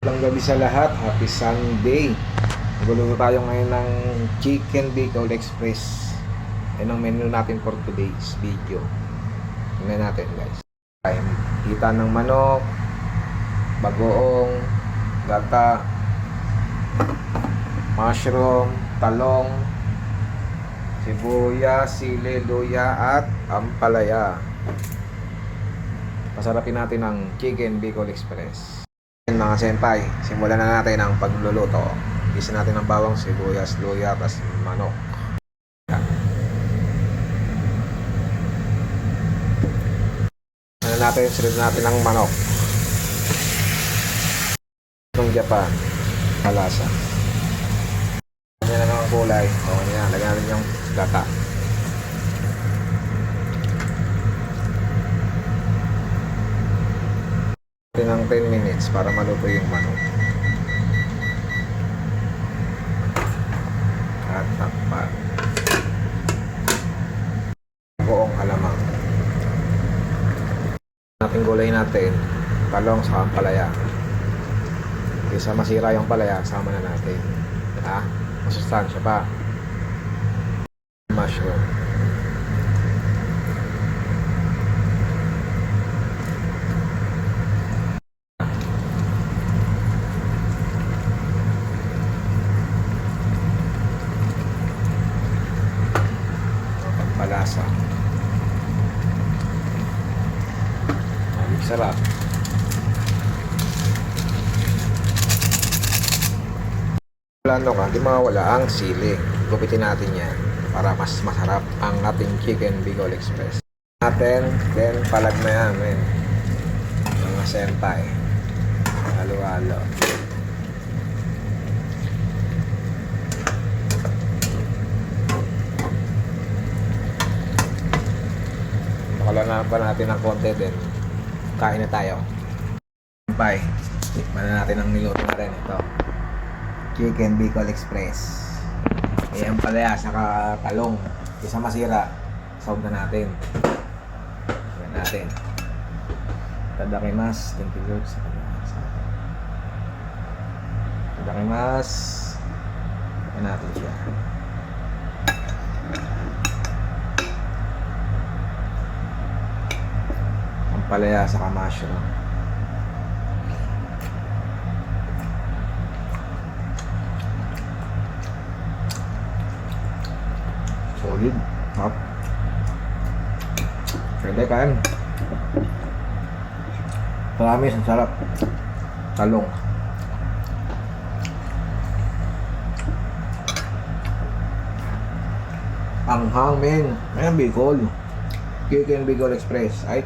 Magandang gabi sa lahat. Happy Sunday. Magluluto tayo ngayon ng Chicken Bicol Express. Yan ang menu natin for today's video. Tingnan natin guys. Kita ng manok, bagoong, gata, mushroom, talong, sibuyas, sili, luya at ampalaya. Pasarapin natin ang Chicken Bicol Express. Mga senpai, simulan na natin ang pagluluto. Isa natin ang bawang, sibuyas, luya, at manok. Sunod natin ang manok ng Japan, malasa. Ganyan na ang kulay. Ganyan, lagyan natin yung gata. Ng 10 minutes para maluto yung manok. At takpan. Buong alamang. Nating gulay natin, talong sa ampalaya. Kaysa masira yung palaya, sama na natin. Masustansya pa. Mushroom. Palasa. Sarap. Plano ka, di mawala ang sili. Gupitin natin yan para mas masarap ang ating Chicken Bicol Express. Then palag na yan, men. Mga senpai. Halo-halo. Pakalanan pa natin ng konti din. Kain na tayo. Bye. Tikman na natin ang niluto natin. Ito. Chicken Bicol Express. Ayan pala saka talong. Isa masira. Solve na natin. Ayan natin. Tadakimasu. Thank you Lord. Tadakimasu. Ayan natin siya. Palaya sa mushroom. Solid. Hop. Pwede kain. Promise, ang sarap. Talong. Ang hangmen. Ayan, Bicol. Chicken Bicol Express. Ay.